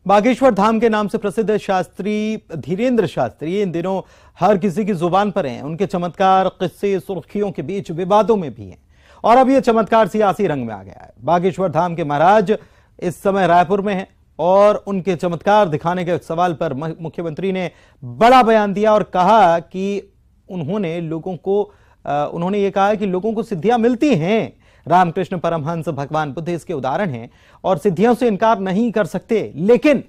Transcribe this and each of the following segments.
बागेश्वर धाम के नाम से प्रसिद्ध शास्त्री धीरेन्द्र शास्त्री इन दिनों हर किसी की जुबान पर हैं। उनके चमत्कार किस्से सुर्खियों के बीच विवादों में भी हैं और अब यह चमत्कार सियासी रंग में आ गया है। बागेश्वर धाम के महाराज इस समय रायपुर में हैं और उनके चमत्कार दिखाने के सवाल पर मुख्यमंत्री ने बड़ा बयान दिया और कहा कि उन्होंने ये कहा कि लोगों को सिद्धियां मिलती हैं। रामकृष्ण परमहंस भगवान बुद्ध इसके उदाहरण हैं और सिद्धियों से इनकार नहीं कर सकते, लेकिन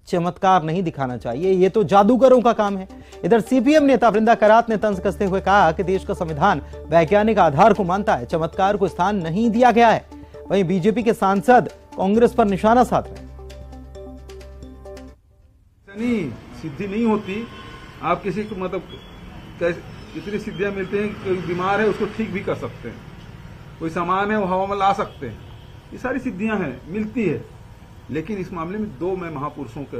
चमत्कार नहीं दिखाना चाहिए, ये तो जादूगरों का काम है। इधर सीपीएम नेता वृंदा करात ने तंज कसते हुए कहा कि देश का संविधान वैज्ञानिक आधार को मानता है, चमत्कार को स्थान नहीं दिया गया है। वहीं बीजेपी के सांसद कांग्रेस पर निशाना साध रहे हैं। सिद्धि नहीं होती, आप किसी को इतनी सिद्धियां मिलती हैं, कोई बीमार है उसको ठीक भी कर सकते हैं, कोई सामान है वो हवा में ला सकते हैं, ये सारी सिद्धियां हैं, मिलती है। लेकिन इस मामले में दो मैं महापुरुषों का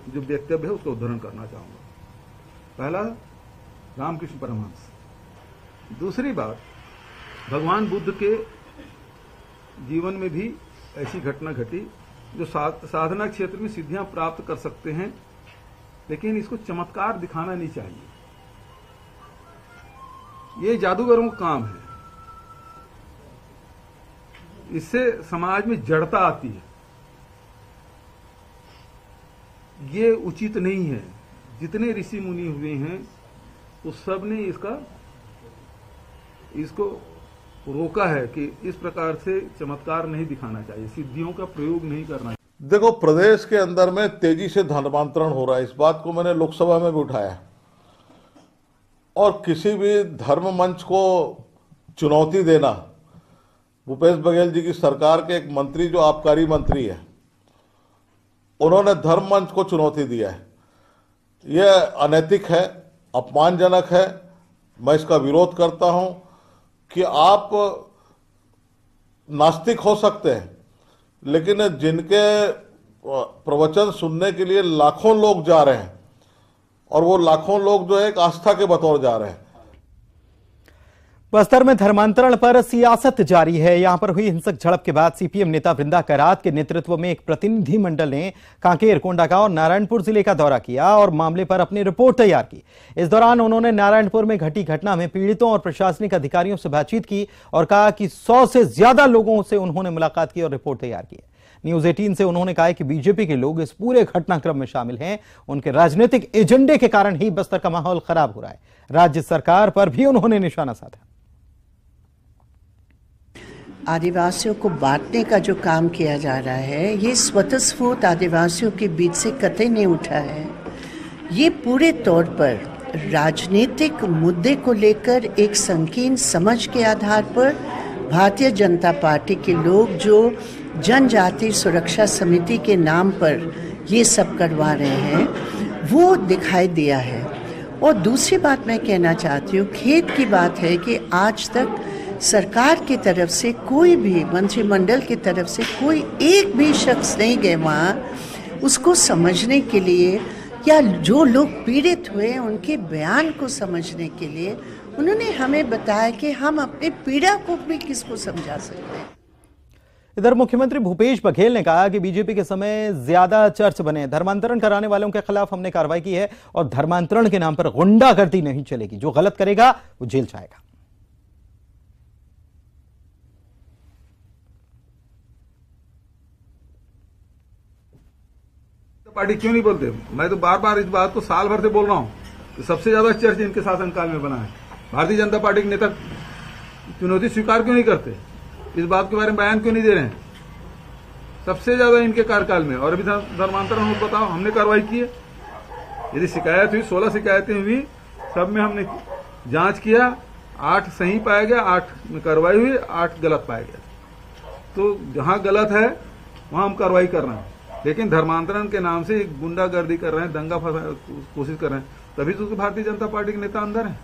जो वक्तव्य है उसका उद्धरण करना चाहूंगा। पहला रामकृष्ण परमहंस, दूसरी बात भगवान बुद्ध के जीवन में भी ऐसी घटना घटी जो साधना क्षेत्र में सिद्धियां प्राप्त कर सकते हैं, लेकिन इसको चमत्कार दिखाना नहीं चाहिए। ये जादूगरों का काम है, इससे समाज में जड़ता आती है, ये उचित नहीं है। जितने ऋषि मुनि हुए हैं उस सब ने इसको रोका है कि इस प्रकार से चमत्कार नहीं दिखाना चाहिए, सिद्धियों का प्रयोग नहीं करना चाहिए। देखो, प्रदेश के अंदर में तेजी से धर्मांतरण हो रहा है, इस बात को मैंने लोकसभा में भी उठाया और किसी भी धर्म मंच को चुनौती देना, भूपेश बघेल जी की सरकार के एक मंत्री जो आबकारी मंत्री है, उन्होंने धर्म मंच को चुनौती दिया है। यह अनैतिक है, अपमानजनक है। मैं इसका विरोध करता हूं कि आप नास्तिक हो सकते हैं, लेकिन जिनके प्रवचन सुनने के लिए लाखों लोग जा रहे हैं और वो लाखों लोग जो है एक आस्था के बतौर जा रहे हैं। बस्तर में धर्मांतरण पर सियासत जारी है। यहां पर हुई हिंसक झड़प के बाद सीपीएम नेता वृंदा करात के नेतृत्व में एक प्रतिनिधि मंडल ने कांकेर, कोंडागांव और नारायणपुर जिले का दौरा किया और मामले पर अपनी रिपोर्ट तैयार की। इस दौरान उन्होंने नारायणपुर में घटी घटना में पीड़ितों और प्रशासनिक अधिकारियों से बातचीत की और कहा कि 100 से ज्यादा लोगों से उन्होंने मुलाकात की और रिपोर्ट तैयार की। न्यूज 18 से उन्होंने कहा कि बीजेपी के लोग इस पूरे घटनाक्रम में शामिल हैं। उनके राजनीतिक एजेंडे के कारण ही बस्तर का माहौल खराब हो रहा है। राज्य सरकार पर भी उन्होंने निशाना साधा। आदिवासियों को बांटने का जो काम किया जा रहा है, ये स्वतःस्फूर्त आदिवासियों के बीच से कतई नहीं उठा है। ये पूरे तौर पर राजनीतिक मुद्दे को लेकर एक संकीर्ण समझ के आधार पर भारतीय जनता पार्टी के लोग जो जनजाति सुरक्षा समिति के नाम पर ये सब करवा रहे हैं, वो दिखाई दिया है। और दूसरी बात मैं कहना चाहती हूँ, खेद की बात है कि आज तक सरकार की तरफ से कोई भी, मंत्रिमंडल की तरफ से कोई एक भी शख्स नहीं गए वहाँ उसको समझने के लिए, या जो लोग पीड़ित हुए उनके बयान को समझने के लिए। उन्होंने हमें बताया कि हम अपनी पीड़ा को भी किसको समझा सकते हैं। इधर मुख्यमंत्री भूपेश बघेल ने कहा कि बीजेपी के समय ज्यादा चर्च बने, धर्मांतरण कराने वालों के खिलाफ हमने कार्रवाई की है और धर्मांतरण के नाम पर गुंडागर्दी नहीं चलेगी। जो गलत करेगा वो जेल जाएगा। पार्टी क्यों नहीं बोलते? मैं तो बार बार इस बात को साल भर से बोल रहा हूं कि सबसे ज्यादा चर्च इनके शासनकाल में बना है। भारतीय जनता पार्टी के नेता चुनौती स्वीकार क्यों नहीं करते? इस बात के बारे में बयान क्यों नहीं दे रहे हैं? सबसे ज्यादा इनके कार्यकाल में। और अभी धर्मांतरण हो, बताओ, हमने कार्रवाई की है। यदि शिकायत हुई, 16 शिकायतें हुई, सब में हमने जांच किया, 8 सही पाया गया, 8 में कार्रवाई हुई, 8 गलत पाया गया। तो जहां गलत है वहां हम कार्रवाई कर रहे हैं, लेकिन धर्मांतरण के नाम से गुंडागर्दी कर रहे हैं, दंगा फंसा कोशिश कर रहे हैं, तभी तो भारतीय जनता पार्टी के नेता अंदर हैं।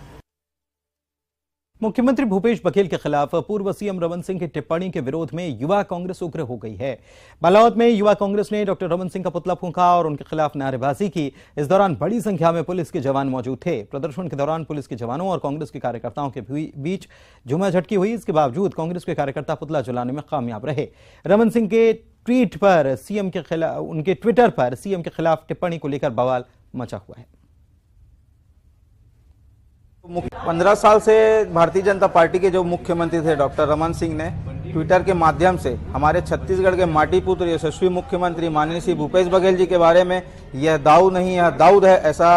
मुख्यमंत्री भूपेश बघेल के खिलाफ पूर्व सीएम रमन सिंह की टिप्पणी के विरोध में युवा कांग्रेस उग्र हो गई है। बालावद में युवा कांग्रेस ने डॉक्टर रमन सिंह का पुतला फूंका और उनके खिलाफ नारेबाजी की। इस दौरान बड़ी संख्या में पुलिस के जवान मौजूद थे। प्रदर्शन के दौरान पुलिस के जवानों और कांग्रेस के कार्यकर्ताओं के बीच झूमाझटकी हुई। इसके बावजूद कांग्रेस के कार्यकर्ता पुतला जलाने में कामयाब रहे। रमन सिंह के ट्वीट पर सीएम के खिलाफ, उनके ट्विटर पर सीएम के खिलाफ टिप्पणी को लेकर बवाल मचा हुआ है। 15 साल से भारतीय जनता पार्टी के जो मुख्यमंत्री थे डॉक्टर रमन सिंह ने ट्विटर के माध्यम से हमारे छत्तीसगढ़ के माटी पुत्र यशस्वी मुख्यमंत्री माननीय श्री भूपेश बघेल जी के बारे में यह दाऊ नहीं यह दाऊद है ऐसा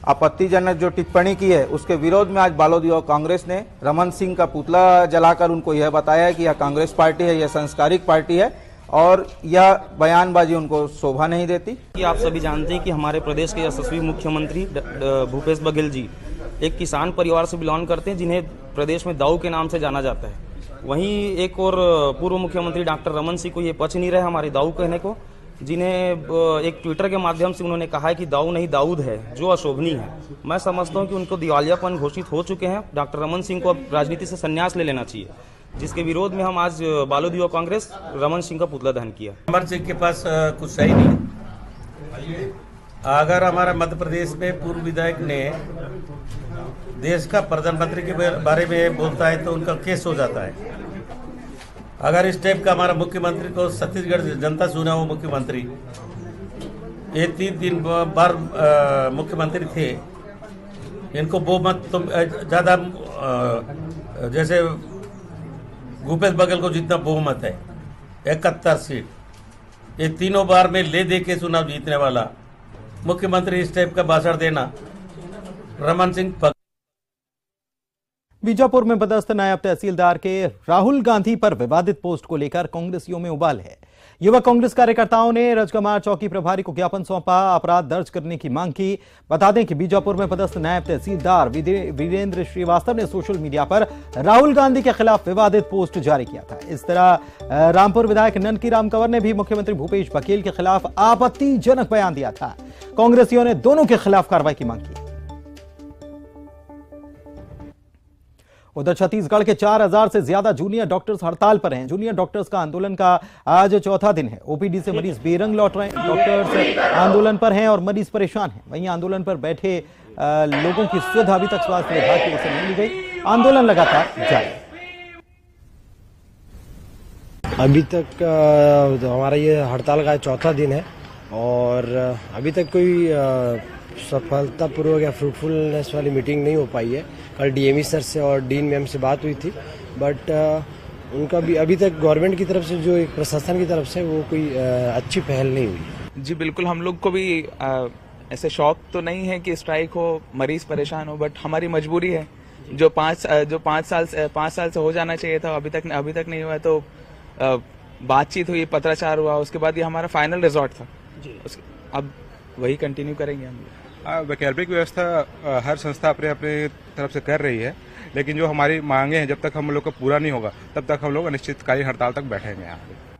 आपत्तिजनक जो टिप्पणी की है, उसके विरोध में आज बालोद युवक कांग्रेस ने रमन सिंह का पुतला जलाकर उनको यह बताया है कि यह कांग्रेस पार्टी है, यह संस्कारिक पार्टी है और यह बयानबाजी उनको शोभा नहीं देती। कि आप सभी जानते हैं कि हमारे प्रदेश के यशस्वी मुख्यमंत्री भूपेश बघेल जी एक किसान परिवार से बिलोंग करते हैं, जिन्हें प्रदेश में दाऊ के नाम से जाना जाता है। वहीं एक और पूर्व मुख्यमंत्री डॉक्टर रमन सिंह को ये पच नहीं रहा हमारे दाऊ कहने को, जिन्हें एक ट्विटर के माध्यम से उन्होंने कहा है कि दाऊ नहीं दाऊद है, जो अशोभनीय है। मैं समझता हूं कि उनको दिवालियापन घोषित हो चुके हैं। डॉक्टर रमन सिंह को अब राजनीति से संन्यास ले लेना चाहिए, जिसके विरोध में हम आज बालोद युवा कांग्रेस रमन सिंह का पुतला दहन किया। रमन सिंह के पास कुछ सही नहीं। अगर हमारा मध्य प्रदेश में पूर्व विधायक ने देश का प्रधानमंत्री के बारे में बोलता है तो उनका केस हो जाता है। अगर इस टाइप का हमारा मुख्यमंत्री को छत्तीसगढ़ जनता चुना हुआ मुख्यमंत्री, ये 3 बार मुख्यमंत्री थे, इनको बहुमत तो ज्यादा जैसे भूपेश बघेल को जितना बहुमत है 71 सीट, ये तीनों बार में ले दे के चुनाव जीतने वाला मुख्यमंत्री इस टाइप का भाषण देना रमन सिंह। बीजापुर में पदस्थ नायब तहसीलदार के राहुल गांधी पर विवादित पोस्ट को लेकर कांग्रेसियों में उबाल है। युवा कांग्रेस कार्यकर्ताओं ने रजकमार चौकी प्रभारी को ज्ञापन सौंपा, अपराध दर्ज करने की मांग की। बता दें कि बीजापुर में पदस्थ नायब तहसीलदार वीरेंद्र श्रीवास्तव ने सोशल मीडिया पर राहुल गांधी के खिलाफ विवादित पोस्ट जारी किया था। इस तरह रामपुर विधायक ननकीराम कंवर ने भी मुख्यमंत्री भूपेश बघेल के खिलाफ आपत्तिजनक बयान दिया था। कांग्रेसियों ने दोनों के खिलाफ कार्रवाई की मांग की। उधर छत्तीसगढ़ के 4000 से ज्यादा जूनियर डॉक्टर्स हड़ताल पर हैं। जूनियर डॉक्टर्स का आंदोलन का आज चौथा दिन है। ओपीडी से मरीज बेरंग लौट रहे हैं। डॉक्टर्स आंदोलन पर हैं और मरीज परेशान हैं। वहीं आंदोलन पर बैठे लोगों की सुविधा अभी तक स्वास्थ्य विभाग की ओर से नहीं ली गई। आंदोलन लगातार जारी। अभी तक हमारा ये हड़ताल का चौथा दिन है और अभी तक कोई सफलतापूर्वक या फ्रूटफुलनेस वाली मीटिंग नहीं हो पाई है। कल डीएमई सर से और डीन मैम से बात हुई थी, बट उनका भी अभी तक गवर्नमेंट की तरफ से जो एक प्रशासन की तरफ से वो कोई अच्छी पहल नहीं हुई। जी बिल्कुल, हम लोग को भी ऐसे शौक तो नहीं है कि स्ट्राइक हो, मरीज परेशान हो, बट हमारी मजबूरी है। जो 5 साल से हो जाना चाहिए था, अभी तक नहीं हुआ। तो बातचीत हुई, पत्राचार हुआ, उसके बाद ये हमारा फाइनल रिजॉर्ट था। अब वही कंटिन्यू करेंगे हम लोग। वैकल्पिक व्यवस्था हर संस्था अपने तरफ से कर रही है, लेकिन जो हमारी मांगे हैं जब तक हम लोग का पूरा नहीं होगा तब तक हम लोग अनिश्चितकालीन हड़ताल तक बैठेंगे यहाँ पे।